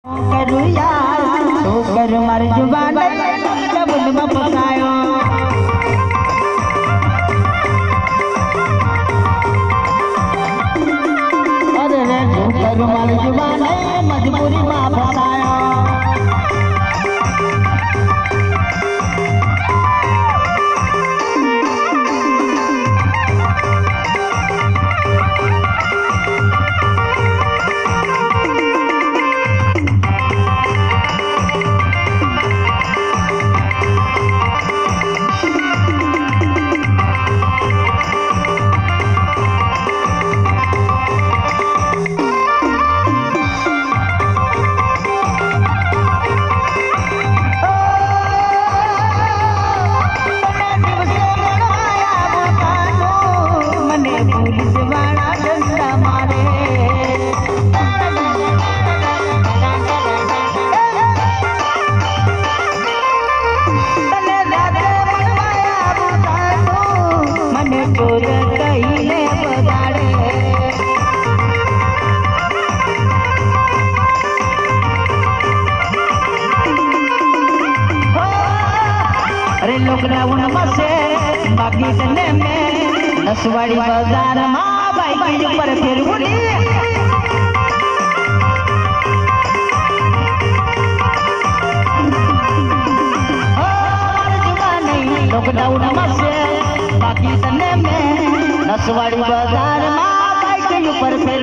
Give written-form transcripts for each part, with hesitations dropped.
करूँ यार तो कर मार जुबान जब में फसायो अरे रे तो कर मार जुबान मजबूरी में फसायो लॉकडाउन में से बाकी तने में नसवाड़ी बाजार में बाइक के ऊपर फिर बोली लॉकडाउन में से बाकी तने में नसवाड़ी बाजार में बाइक के ऊपर फिर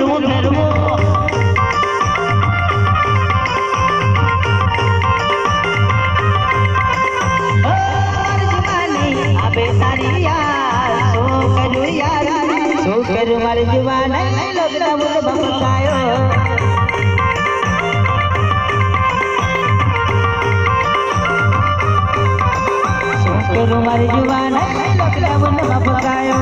कर मारे जुबान लॉकडाउन में भपकायो कर मारे जुबान लॉकडाउन में भपकायो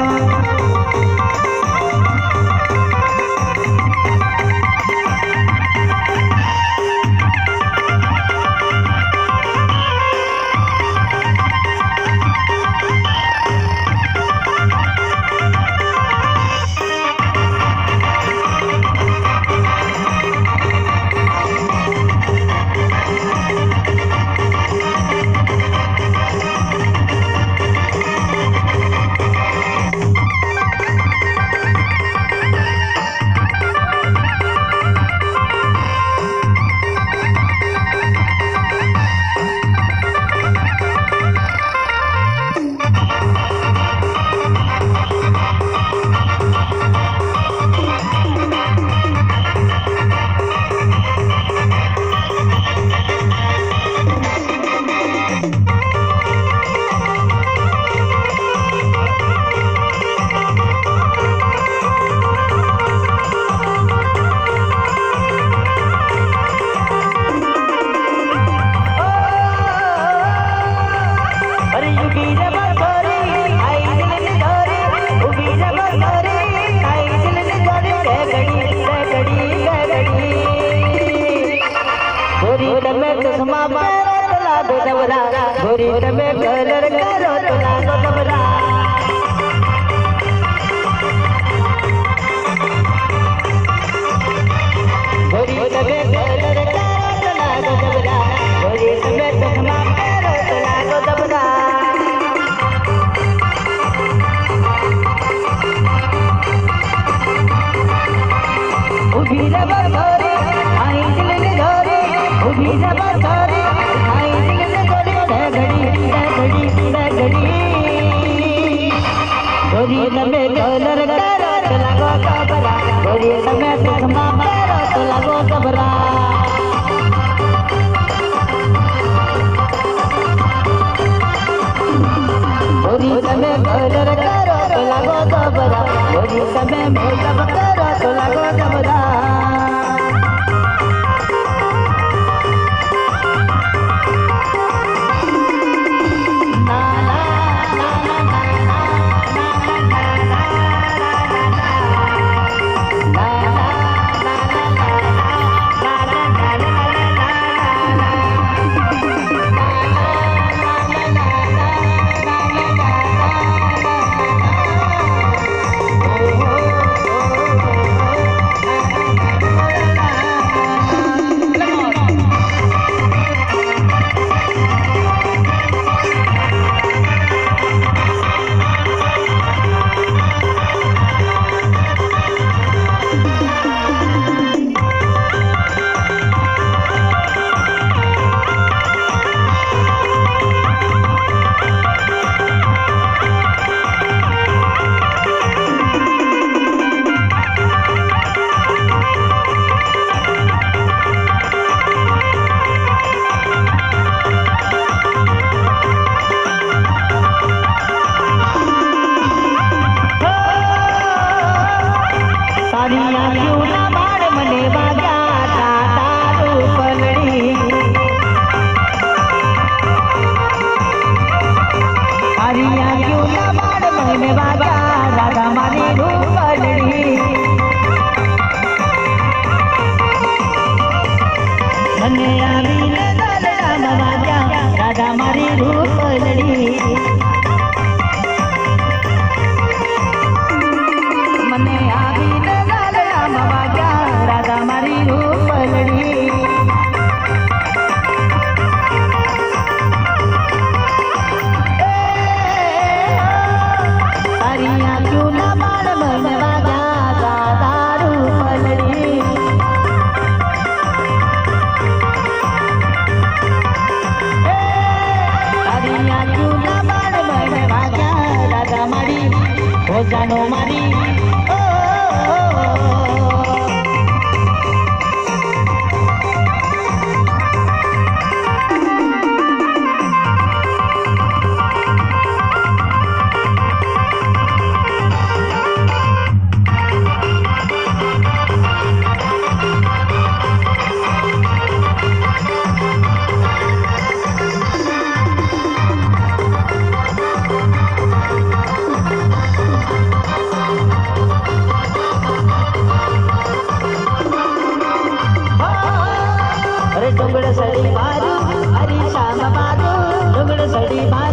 गोरी तमे कलर करो तो लागो डबरा गोरी तमे कलर करो तो लागो डबरा गोरी तमे चश्मा करो तो लागो डबरा उभी रबर गोरी आई दिल ने गोरी उभी रबर गोरी आई दिल ने गोरी गोरी तमे कलर करो तो लागो डबरा गोरी तमे चश्मा करो तो लागो डबरा गोरी तमे कलर करो तो लागो डबरा गोरी तमे मेकअप करो तो लागो डबरा મને આવીને દલડામાં વાગ્યા રાધા મારી રૂપલડી મને આવીને દલડામાં વાગ્યા રાધા મારી રૂપલડી તારી આંખોના બાળ મને વાગ્યા રાધા રૂપલડી જાનો મારી ડુંગળ સડી બાજુ હરી શ્યામ બાજુ ડુંગળ સડી બાજુ